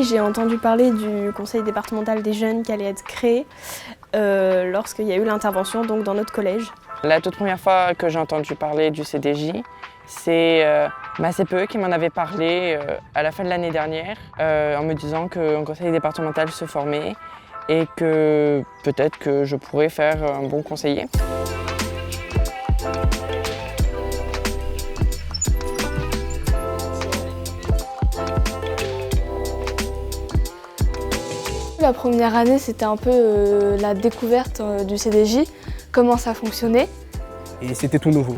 Oui, j'ai entendu parler du conseil départemental des jeunes qui allait être créé lorsqu'il y a eu l'intervention donc, dans notre collège. La toute première fois que j'ai entendu parler du CDJ, c'est ma CPE qui m'en avait parlé à la fin de l'année dernière en me disant qu'un conseil départemental se formait et que peut-être que je pourrais faire un bon conseiller. La première année, c'était un peu la découverte du CDJ, comment ça fonctionnait. Et c'était tout nouveau.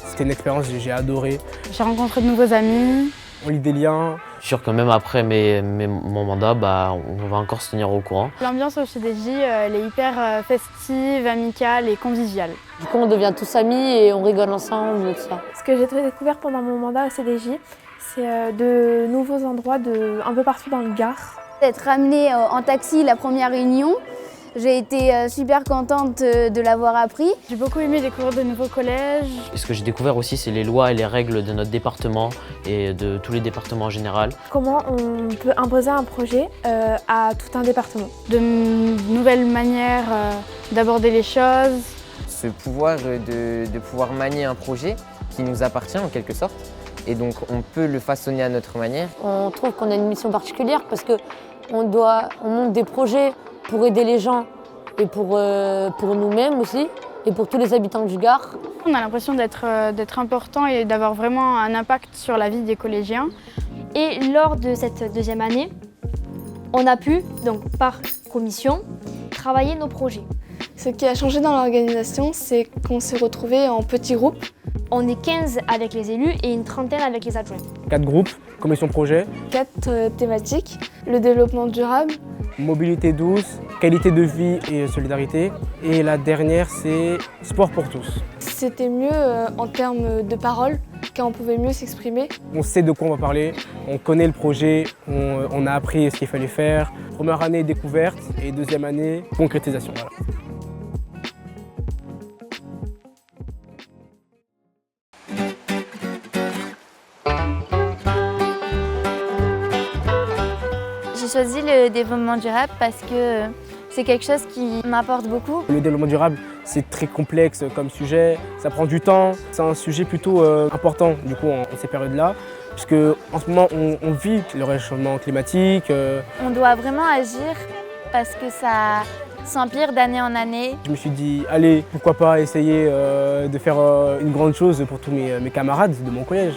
C'était une expérience que j'ai adorée. J'ai rencontré de nouveaux amis. On lit des liens. Je suis sûr que même après mon mandat, on va encore se tenir au courant. L'ambiance au CDJ, elle est hyper festive, amicale et conviviale. Du coup, on devient tous amis et on rigole ensemble, tout ça. Ce que j'ai découvert pendant mon mandat au CDJ, c'est de nouveaux endroits un peu partout dans le Gard. D'être ramenée en taxi la première réunion, j'ai été super contente de l'avoir appris. J'ai beaucoup aimé découvrir de nouveaux collèges. Et ce que j'ai découvert aussi, c'est les lois et les règles de notre département et de tous les départements en général. Comment on peut imposer un projet à tout un département. De nouvelles manières d'aborder les choses. Ce pouvoir de pouvoir manier un projet qui nous appartient en quelque sorte. Et donc on peut le façonner à notre manière. On trouve qu'on a une mission particulière parce qu'on monte des projets pour aider les gens et pour nous-mêmes aussi et pour tous les habitants du Gard. On a l'impression d'être important et d'avoir vraiment un impact sur la vie des collégiens. Et lors de cette deuxième année, on a pu, donc par commission, travailler nos projets. Ce qui a changé dans l'organisation, c'est qu'on s'est retrouvés en petits groupes. On est 15 avec les élus et une trentaine avec les adjoints. 4 groupes, commission projet. 4 thématiques, le développement durable, mobilité douce, qualité de vie et solidarité. Et la dernière, c'est sport pour tous. C'était mieux en termes de parole, car on pouvait mieux s'exprimer. On sait de quoi on va parler, on connaît le projet, on a appris ce qu'il fallait faire. Première année, découverte, et deuxième année, concrétisation. Voilà. J'ai choisi le développement durable parce que c'est quelque chose qui m'apporte beaucoup. Le développement durable, c'est très complexe comme sujet, ça prend du temps. C'est un sujet plutôt important du coup en ces périodes-là, puisque en ce moment on vit le réchauffement climatique. On doit vraiment agir parce que ça s'empire d'année en année. Je me suis dit, allez, pourquoi pas essayer de faire une grande chose pour tous mes camarades de mon collège.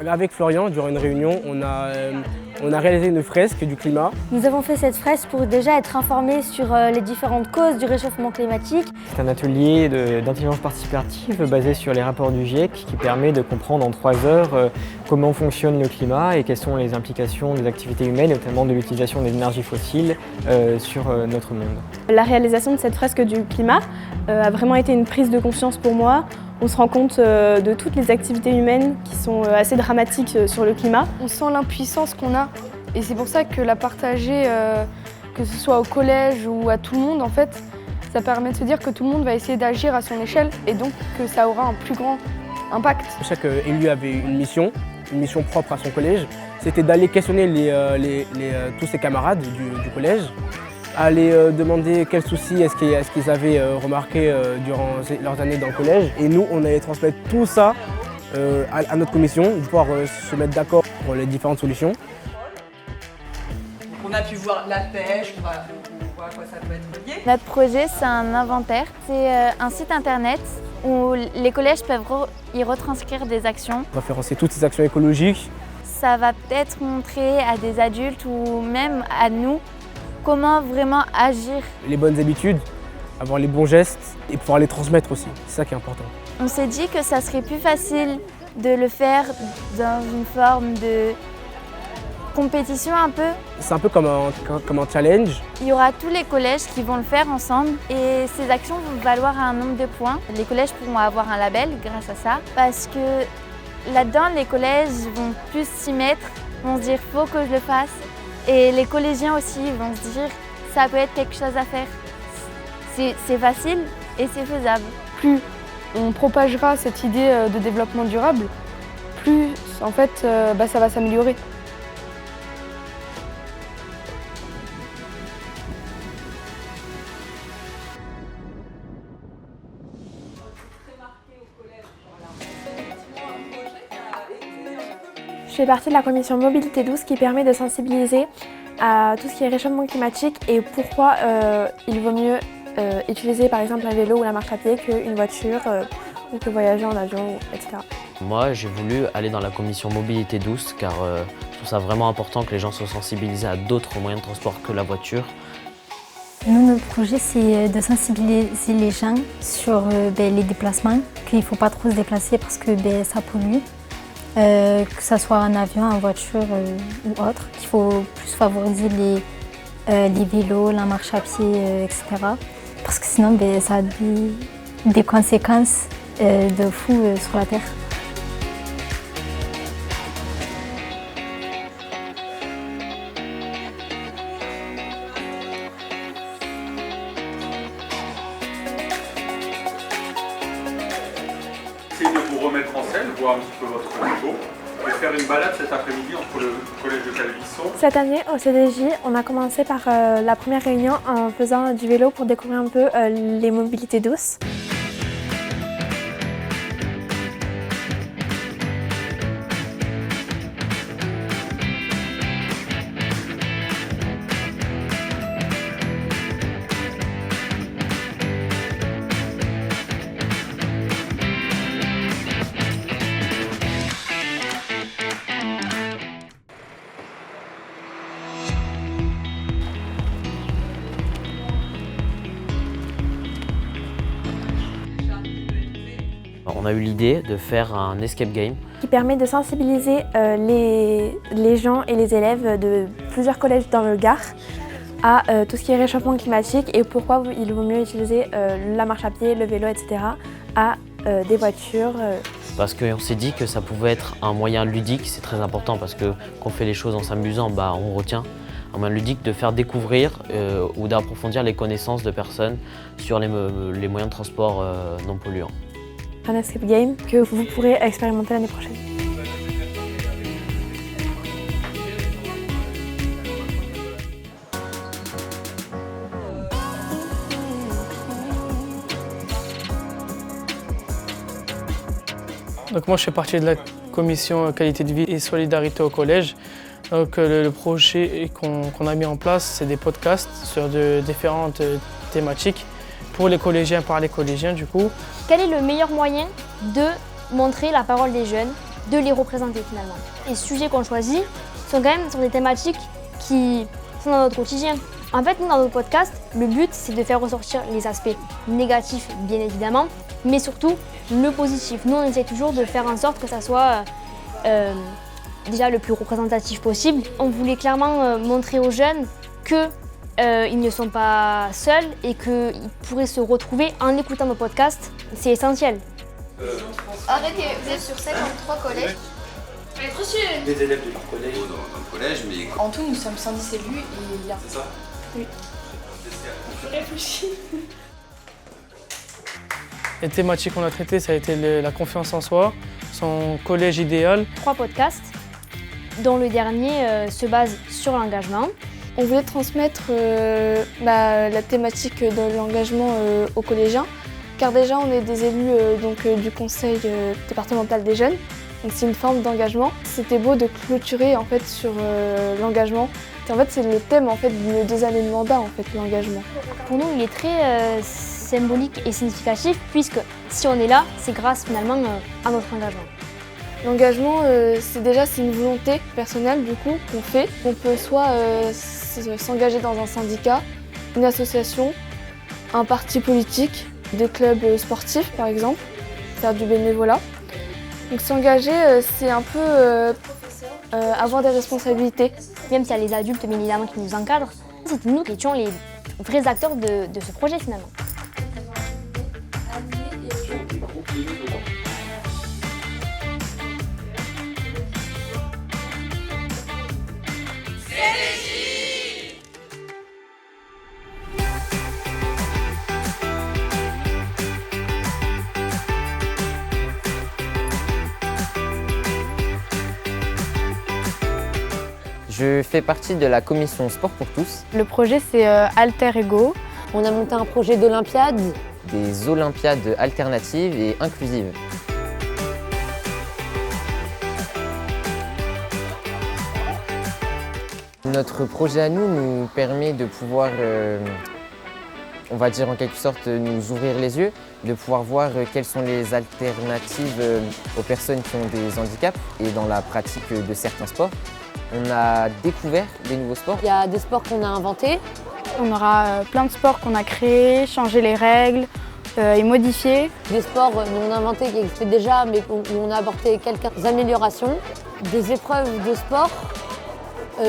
Avec Florian, durant une réunion, on a réalisé une fresque du climat. Nous avons fait cette fresque pour déjà être informés sur les différentes causes du réchauffement climatique. C'est un atelier d'intelligence participative basé sur les rapports du GIEC qui permet de comprendre en 3 heures comment fonctionne le climat et quelles sont les implications des activités humaines, notamment de l'utilisation des énergies fossiles sur notre monde. La réalisation de cette fresque du climat a vraiment été une prise de conscience pour moi. On se rend compte de toutes les activités humaines qui sont assez dramatiques sur le climat. On sent l'impuissance qu'on a et c'est pour ça que la partager, que ce soit au collège ou à tout le monde, en fait, ça permet de se dire que tout le monde va essayer d'agir à son échelle et donc que ça aura un plus grand impact. Chaque élu avait une mission propre à son collège. C'était d'aller questionner tous ses camarades du collège, aller demander quels soucis est-ce qu'ils avaient remarqué durant leurs années dans le collège. Et nous, on allait transmettre tout ça à notre commission, de pouvoir se mettre d'accord pour les différentes solutions. On a pu voir la pêche, on voit à quoi ça peut être lié. Notre projet, c'est un inventaire. C'est un site internet où les collèges peuvent y retranscrire des actions. Référencer toutes ces actions écologiques. Ça va peut-être montrer à des adultes ou même à nous comment vraiment agir. Les bonnes habitudes, avoir les bons gestes et pouvoir les transmettre aussi, c'est ça qui est important. On s'est dit que ça serait plus facile de le faire dans une forme de compétition un peu. C'est un peu comme un challenge. Il y aura tous les collèges qui vont le faire ensemble et ces actions vont valoir un nombre de points. Les collèges pourront avoir un label grâce à ça parce que là-dedans, les collèges vont plus s'y mettre, vont se dire « faut que je le fasse ». Et les collégiens aussi vont se dire « ça peut être quelque chose à faire ». C'est facile et c'est faisable. Plus on propagera cette idée de développement durable, plus en fait, ça va s'améliorer. Je fais partie de la commission mobilité douce qui permet de sensibiliser à tout ce qui est réchauffement climatique et pourquoi il vaut mieux utiliser par exemple un vélo ou la marche à pied qu'une voiture ou que voyager en avion, etc. Moi, j'ai voulu aller dans la commission mobilité douce car je trouve ça vraiment important que les gens soient sensibilisés à d'autres moyens de transport que la voiture. Nous, notre projet, c'est de sensibiliser les gens sur les déplacements, qu'il ne faut pas trop se déplacer parce que ça pollue. Que ce soit en avion, en voiture ou autre, qu'il faut plus favoriser les vélos, la marche à pied, etc. Parce que sinon, ça a des conséquences de fou sur la Terre. Essayez de vous remettre en selle, voir un petit peu votre niveau et faire une balade cet après-midi entre le collège de Calvisson. Cette année, au CDJ, on a commencé par la première réunion en faisant du vélo pour découvrir un peu les mobilités douces. On a eu l'idée de faire un escape game qui permet de sensibiliser les gens et les élèves de plusieurs collèges dans le Gard à tout ce qui est réchauffement climatique et pourquoi il vaut mieux utiliser la marche à pied, le vélo, etc. à des voitures. Parce qu'on s'est dit que ça pouvait être un moyen ludique, c'est très important parce que quand on fait les choses en s'amusant, on retient. Un moyen ludique de faire découvrir ou d'approfondir les connaissances de personnes sur les moyens de transport non polluants. Un escape game que vous pourrez expérimenter l'année prochaine. Donc moi je fais partie de la commission qualité de vie et solidarité au collège. Donc le projet qu'on a mis en place, c'est des podcasts sur de différentes thématiques pour les collégiens par les collégiens du coup. Quel est le meilleur moyen de montrer la parole des jeunes, de les représenter finalement? Les sujets qu'on choisit sont quand même sur des thématiques qui sont dans notre quotidien. En fait, nous, dans nos podcasts, le but, c'est de faire ressortir les aspects négatifs, bien évidemment, mais surtout le positif. Nous, on essaie toujours de faire en sorte que ça soit déjà le plus représentatif possible. On voulait clairement montrer aux jeunes qu'ils ne sont pas seuls et qu'ils pourraient se retrouver en écoutant nos podcasts. C'est essentiel. Arrêtez, vous êtes sur 53 collèges. Des élèves de leur collège. Dans le collège, mais... En tout, nous sommes 110 élus et il y a... C'est ça? Oui. Je réfléchis. Les thématiques qu'on a traitées, ça a été la confiance en soi, son collège idéal. 3 podcasts, dont le dernier se base sur l'engagement. On voulait transmettre la thématique de l'engagement aux collégiens, car déjà on est des élus du conseil départemental des jeunes, donc c'est une forme d'engagement. C'était beau de clôturer en fait sur l'engagement. En fait, c'est le thème en fait de nos 2 années de mandat en fait, l'engagement. Pour nous, il est très symbolique et significatif puisque si on est là, c'est grâce finalement à notre engagement. L'engagement, c'est une volonté personnelle du coup qu'on fait. On peut soit s'engager dans un syndicat, une association, un parti politique, des clubs sportifs par exemple, faire du bénévolat. Donc s'engager, c'est un peu avoir des responsabilités. Même s'il y a les adultes bien évidemment qui nous encadrent, c'est nous qui étions les vrais acteurs de ce projet finalement. Je fais partie de la commission Sport pour tous. Le projet, c'est Alter Ego. On a monté un projet d'Olympiade. Des Olympiades alternatives et inclusives. Notre projet à nous permet de pouvoir, on va dire en quelque sorte, nous ouvrir les yeux, de pouvoir voir quelles sont les alternatives aux personnes qui ont des handicaps et dans la pratique de certains sports. On a découvert des nouveaux sports. Il y a des sports qu'on a inventés. On aura plein de sports qu'on a créés, changé les règles et modifiés. Des sports qu'on a inventés qui existaient déjà, mais où on a apporté quelques améliorations. Des épreuves de sport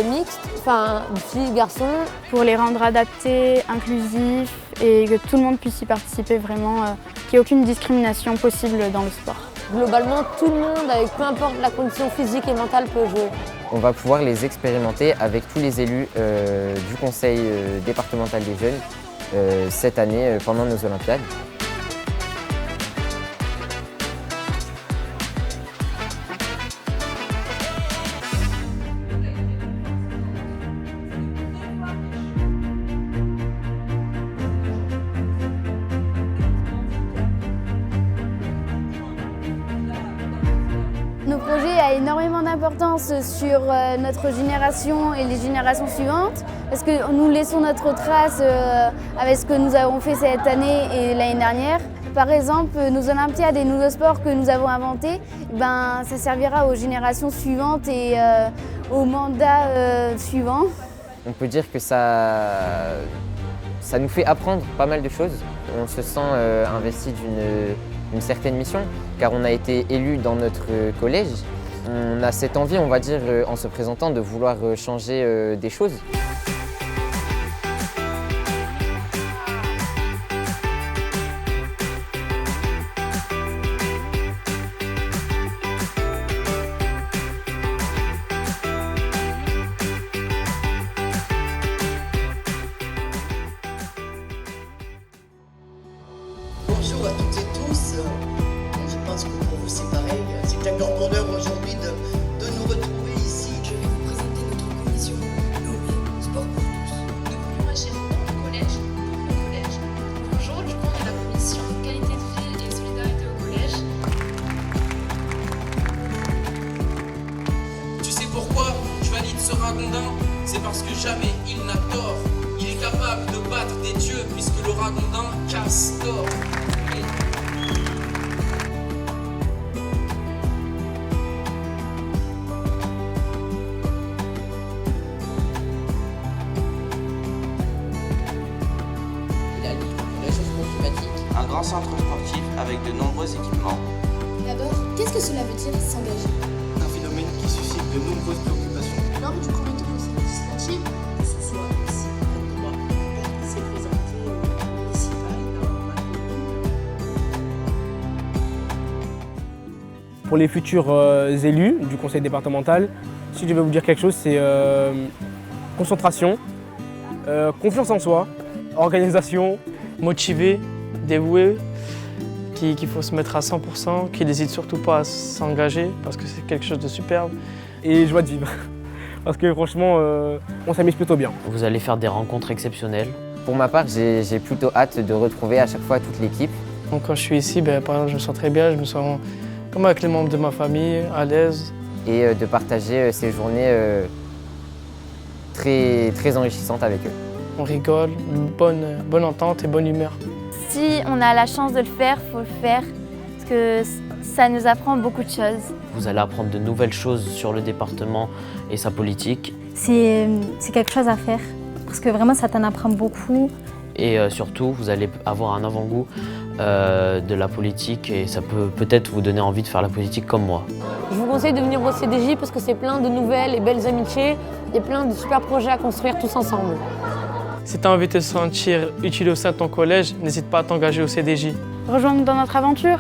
mixtes, enfin filles, garçons. Pour les rendre adaptés, inclusifs et que tout le monde puisse y participer vraiment, qu'il n'y ait aucune discrimination possible dans le sport. Globalement, tout le monde, avec peu importe la condition physique et mentale, peut jouer. On va pouvoir les expérimenter avec tous les élus du conseil départemental des jeunes cette année pendant nos Olympiades. Nos projets ont énormément d'importance sur notre génération et les générations suivantes parce que nous laissons notre trace avec ce que nous avons fait cette année et l'année dernière. Par exemple, nos Olympiades et nos sports que nous avons inventés, ça servira aux générations suivantes et aux mandats suivants. On peut dire que ça nous fait apprendre pas mal de choses. On se sent investi d'une certaine mission, car on a été élu dans notre collège. On a cette envie, on va dire, en se présentant, de vouloir changer des choses. Bonjour à toutes et tous. Je pense que pour vous c'est pareil. C'est un grand bonheur aujourd'hui de nous retrouver ici. Je vais vous présenter notre commission nommée Sport pour tous. Depuis moi j'ai mon collège. Bonjour, du coup on est la commission qualité de vie et solidarité au collège. Tu sais pourquoi je valide ce ragondin? C'est parce que jamais il n'a tort. Il est capable de battre des dieux puisque le ragondin casse tort. Un grand centre sportif avec de nombreux équipements. D'abord, qu'est-ce que cela veut dire s'engager? Un phénomène qui suscite de nombreuses préoccupations. Lors du premier tour législatif, Ce soir, ici, à 3, il s'est présenté au municipal dans ma commune. Pour les futurs élus du conseil départemental, si je devais vous dire quelque chose, c'est concentration, confiance en soi, organisation. Motivé, dévoué, qu'il faut se mettre à 100%, qu'il n'hésite surtout pas à s'engager parce que c'est quelque chose de superbe. Et joie de vivre, parce que franchement, on s'amuse plutôt bien. Vous allez faire des rencontres exceptionnelles. Pour ma part, j'ai plutôt hâte de retrouver à chaque fois toute l'équipe. Donc quand je suis ici, par exemple, je me sens très bien, je me sens comme avec les membres de ma famille, à l'aise. Et de partager ces journées très enrichissantes avec eux. On rigole, une bonne entente et bonne humeur. Si on a la chance de le faire, il faut le faire parce que ça nous apprend beaucoup de choses. Vous allez apprendre de nouvelles choses sur le département et sa politique. C'est quelque chose à faire parce que vraiment ça t'en apprend beaucoup. Et surtout, vous allez avoir un avant-goût de la politique et ça peut peut-être vous donner envie de faire la politique comme moi. Je vous conseille de venir au CDJ parce que c'est plein de nouvelles et belles amitiés et plein de super projets à construire tous ensemble. Si tu as envie de te sentir utile au sein de ton collège, n'hésite pas à t'engager au CDJ. Rejoins-nous dans notre aventure.